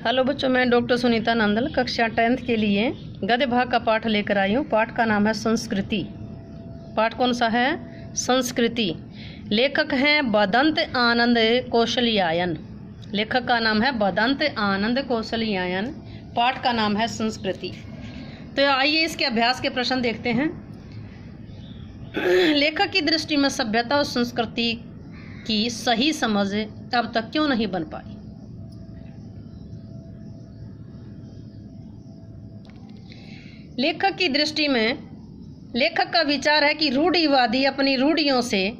Hello बच्चों, मैं doctor Sunita Nandal कक्षा 10th के लिए गद्य भाग का पाठ लेकर आई हूँ। पाठ का नाम है संस्कृति। पाठ कौन सा है? संस्कृति। लेखक हैं बदंत आनंद कौशल्यायन। लेखक का नाम है बदंत आनंद कौशल्यायन। पाठ का नाम है संस्कृति। तो आइए इसके अभ्यास के प्रश्न देखते हैं। लेखक की दृष्टि में सभ्यता और संस्कृति की सही समझ अब तक क्यों नहीं बन पाई? लेखक की दृष्टि में लेखक का विचार है कि रूढ़िवादी अपनी रूढ़ियों से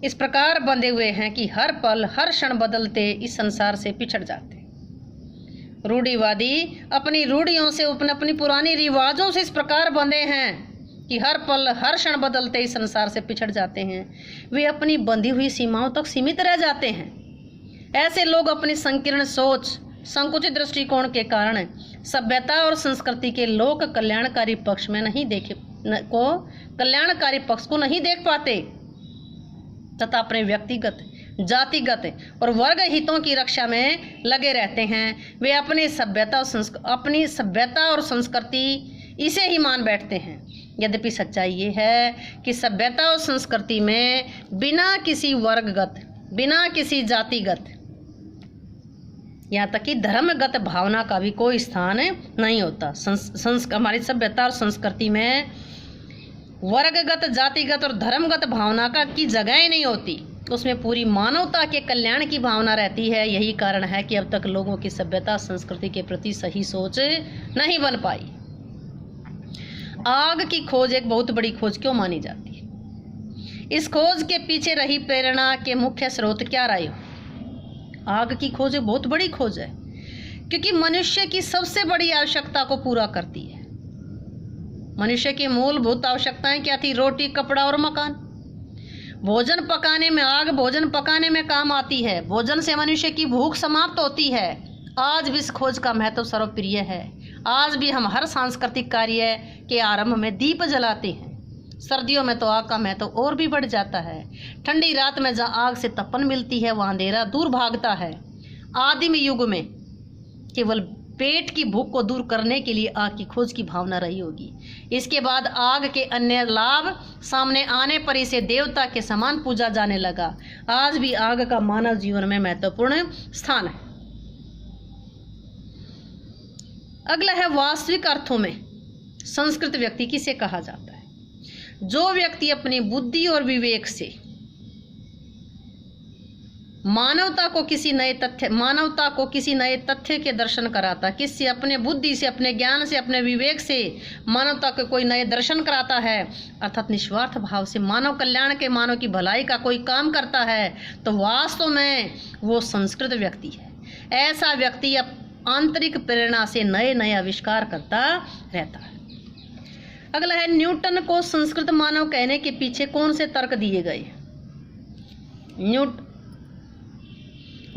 इस प्रकार बंधे हुए हैं कि हर पल हर क्षण बदलते इस संसार से पिछड़ जाते। रूढ़िवादी अपनी रूढ़ियों से अपनी पुरानी रिवाजों से इस प्रकार बंधे हैं कि हर पल हर क्षण बदलते इस संसार से पिछड़ जाते हैं। वे अपनी बंधी हुई सीमाओं तक सीमित रह जाते हैं। ऐसे लोग अपनी संकीर्ण सोच, संकुचित दृष्टिकोण के कारण सभ्यता और संस्कृति के लोक कल्याणकारी पक्ष में कल्याणकारी पक्ष को नहीं देख पाते तथा अपने व्यक्तिगत, जातिगत और वर्ग हितों की रक्षा में लगे रहते हैं। वे अपनी सभ्यता और संस्कृति इसे ही मान बैठते हैं। यद्यपि सच्चाई ये है कि सभ्यता और संस्कृति में बिना किसी वर्गगत, बिना किसी जातिगत, यहाँ तक कि धर्मगत भावना का भी कोई स्थान नहीं होता। हमारी सभ्यता और संस्कृति में वर्गगत, जातिगत और धर्मगत भावना का की जगह ही नहीं होती। उसमें पूरी मानवता के कल्याण की भावना रहती है। यही कारण है कि अब तक लोगों की सभ्यता संस्कृति के प्रति सही सोच नहीं बन पाई। आग की खोज एक बहुत बड़ी खोज क्यों मानी जाती है? इस खोज के पीछे रही प्रेरणा के मुख्य स्रोत क्या रहे हो? आग की खोज एक बहुत बड़ी खोज है क्योंकि मनुष्य की सबसे बड़ी आवश्यकता को पूरा करती है। मनुष्य की मूलभूत आवश्यकताएं क्या थी? रोटी, कपड़ा और मकान। भोजन पकाने में आग भोजन पकाने में काम आती है। भोजन से मनुष्य की भूख समाप्त होती है। आज भी इस खोज का महत्व सर्वप्रिय है। आज भी हम हर सांस्कृतिक कार्य के आरंभ में दीप जलाते हैं। सर्दियों में तो आग का महत्व और भी बढ़ जाता है। ठंडी रात में जहाँ आग से तपन मिलती है वहाँ अंधेरा दूर भागता है। आदिम युग में केवल पेट की भूख को दूर करने के लिए आग की खोज की भावना रही होगी। इसके बाद आग के अन्य लाभ सामने आने पर इसे देवता के समान पूजा जाने लगा। आज भी आग का मानव जीवन में महत्वपूर्ण स्थान है। अगला है वास्तविक अर्थों में संस्कृत व्यक्ति किसे कहा जाता है? जो व्यक्ति अपनी बुद्धि और विवेक से मानवता को किसी नए तथ्य के दर्शन कराता, किसी अपने बुद्धि से, अपने ज्ञान से, अपने विवेक से मानवता को कोई नए दर्शन कराता है, अर्थात निस्वार्थ भाव से मानव कल्याण के, मानव की भलाई का कोई काम करता है, तो वास्तव में वो संस्कृत व्यक्ति है। ऐसा व्यक्ति आंतरिक प्रेरणा से नए नए आविष्कार करता रहता है। अगला है न्यूटन को संस्कृत मानव कहने के पीछे कौन से तर्क दिए गए?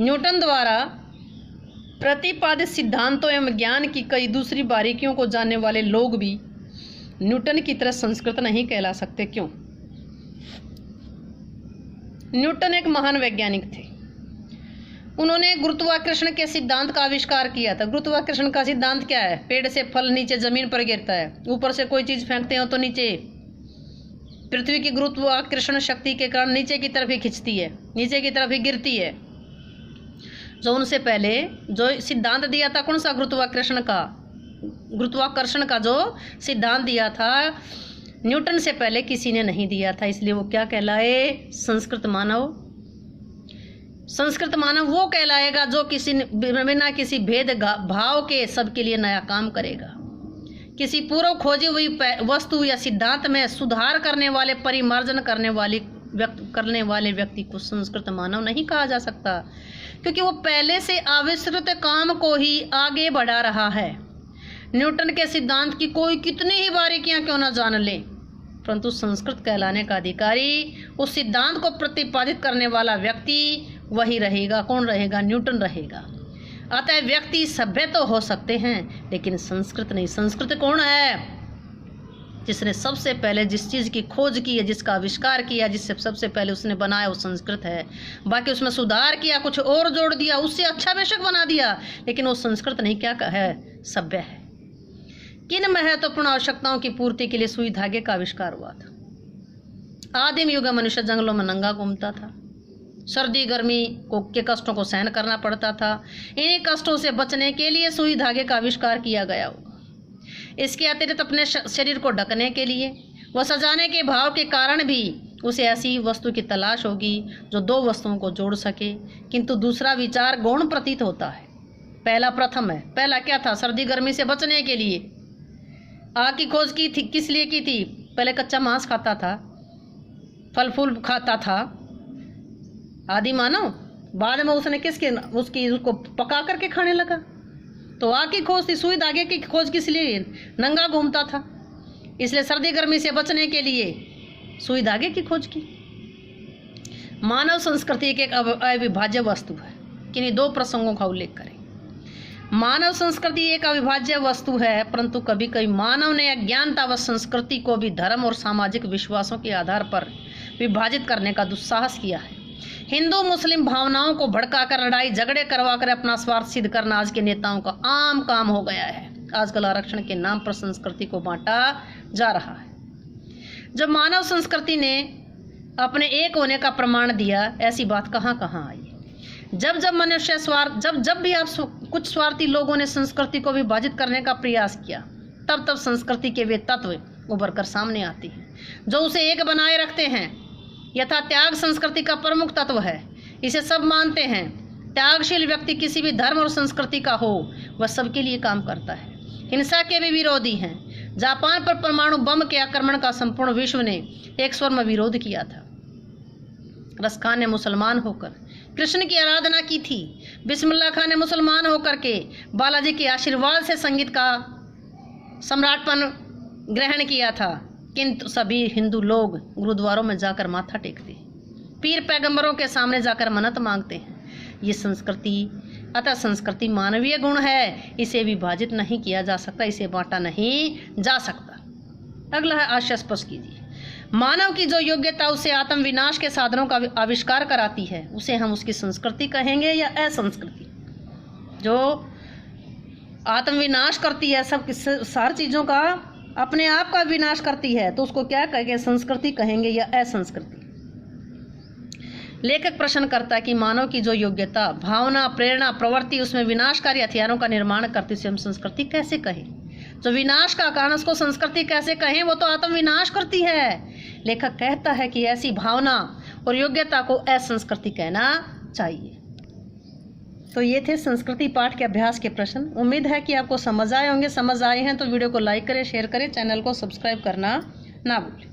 न्यूटन द्वारा प्रतिपादित सिद्धांतों एवं ज्ञान की कई दूसरी बारीकियों को जानने वाले लोग भी न्यूटन की तरह संस्कृत नहीं कहला सकते। क्यों? न्यूटन एक महान वैज्ञानिक थे। उन्होंने गुरुत्वाकर्षण के सिद्धांत का आविष्कार किया था। गुरुत्वाकर्षण का सिद्धांत क्या है? पेड़ से फल नीचे जमीन पर गिरता है, ऊपर से कोई चीज फेंकते हो तो नीचे पृथ्वी की गुरुत्वाकर्षण शक्ति के कारण नीचे की तरफ ही खिंचती है, नीचे की तरफ ही गिरती है। जो उनसे पहले जो सिद्धांत दिया था, कौन सा? गुरुत्वाकर्षण का जो सिद्धांत दिया था न्यूटन से पहले किसी ने नहीं दिया था। इसलिए वो क्या कहलाए? संस्कृत मानव। संस्कृत मानव वो कहलाएगा जो बिना किसी भेद भाव के सबके लिए नया काम करेगा। किसी पूर्व खोजी हुई वस्तु या सिद्धांत में सुधार करने वाले, परिमार्जन करने वाले व्यक्ति को संस्कृत मानव नहीं कहा जा सकता, क्योंकि वो पहले से आविष्कृत काम को ही आगे बढ़ा रहा है। न्यूटन के सिद्धांत की कोई कितनी ही बारीकियां क्यों न जान ले, परंतु संस्कृत कहलाने का अधिकारी, उस सिद्धांत को प्रतिपादित करने वाला व्यक्ति वही रहेगा। कौन रहेगा? न्यूटन रहेगा। अतः व्यक्ति सभ्य तो हो सकते हैं लेकिन संस्कृत नहीं। संस्कृत कौन है? जिसने सबसे पहले जिस चीज़ की खोज की है, जिसका आविष्कार किया, जिससे सबसे पहले उसने बनाया वो संस्कृत है। बाकी उसमें सुधार किया, कुछ और जोड़ दिया, उससे अच्छा बेशक बना दिया, लेकिन वो संस्कृत नहीं क्या है, सभ्य है। किन महत्वपूर्ण आवश्यकताओं की पूर्ति के लिए सुई धागे का आविष्कार हुआ था? आदिम युग में मनुष्य जंगलों में नंगा घूमता था, सर्दी गर्मी के कष्टों को सहन करना पड़ता था। इन्हीं कष्टों से बचने के लिए सुई धागे का आविष्कार किया गया होगा। इसके अतिरिक्त अपने शरीर को ढकने के लिए व सजाने के भाव के कारण भी उसे ऐसी वस्तु की तलाश होगी जो दो वस्तुओं को जोड़ सके, किंतु दूसरा विचार गौण प्रतीत होता है। पहला प्रथम है। पहला क्या था? सर्दी गर्मी से बचने के लिए आग की खोज की थी। किस लिए की थी? पहले कच्चा मांस खाता था, फल फूल खाता था आदि मानव, बाद में उसको पका करके खाने लगा। तो आग की खोज थी। सुई धागे की खोज किस लिए? नंगा घूमता था, इसलिए सर्दी गर्मी से बचने के लिए सुई धागे की खोज की। मानव संस्कृति एक अविभाज्य वस्तु है। किन्हीं दो प्रसंगों का उल्लेख करें। मानव संस्कृति एक अविभाज्य वस्तु है, परंतु कभी कभी मानव ने अज्ञानता व संस्कृति को भी धर्म और सामाजिक विश्वासों के आधार पर विभाजित करने का दुस्साहस किया है। हिंदू मुस्लिम भावनाओं को भड़काकर, लड़ाई झगड़े करवाकर अपना स्वार्थ सिद्ध करना आज के नेताओं का आम काम हो गया है। आजकल आरक्षण के नाम पर संस्कृति को बांटा जा रहा है। जब मानव संस्कृति ने अपने एक होने का प्रमाण दिया, ऐसी बात कहाँ कहाँ आई? जब मनुष्य जब भी कुछ स्वार्थी लोगों ने संस्कृति को विभाजित करने का प्रयास किया, तब संस्कृति के वे तत्व उभर कर सामने आते हैं जो उसे एक बनाए रखते हैं। यथा त्याग संस्कृति का प्रमुख तत्व है, इसे सब मानते हैं। त्यागशील व्यक्ति किसी भी धर्म और संस्कृति का हो, वह सबके लिए काम करता है। हिंसा के भी विरोधी हैं। जापान पर परमाणु बम के आक्रमण का संपूर्ण विश्व ने एक स्वर में विरोध किया था। रस खान ने मुसलमान होकर कृष्ण की आराधना की थी। बिस्मिल्लाह खान ने मुसलमान होकर के बालाजी के आशीर्वाद से संगीत का सम्राटपन ग्रहण किया था, किंतु सभी हिंदू लोग गुरुद्वारों में जाकर माथा टेकते, पीर पैगंबरों के सामने जाकर मन्नत मांगते हैं। ये संस्कृति मानवीय गुण है, इसे विभाजित नहीं किया जा सकता, इसे बांटा नहीं जा सकता। अगला है आशय स्पष्ट कीजिए। मानव की जो योग्यता उसे आत्म विनाश के साधनों का आविष्कार कराती है, उसे हम उसकी संस्कृति कहेंगे या असंस्कृति? जो आत्म विनाश करती है, सब सारी चीज़ों का अपने आप का विनाश करती है, तो उसको क्या कहेंगे? संस्कृति कहेंगे या असंस्कृति? लेखक प्रश्न करता है कि मानव की जो योग्यता, भावना, प्रेरणा, प्रवृत्ति उसमें विनाशकारी हथियारों का निर्माण करती, उसे हम संस्कृति कैसे कहें? जो विनाश का कारण, उसको संस्कृति कैसे कहें? वो तो आत्म विनाश करती है। लेखक कहता है कि ऐसी भावना और योग्यता को असंस्कृति कहना चाहिए। तो ये थे संस्कृति पाठ के अभ्यास के प्रश्न। उम्मीद है कि आपको समझ आए होंगे। समझ आए हैं तो वीडियो को लाइक करें, शेयर करें, चैनल को सब्सक्राइब करना ना भूलें।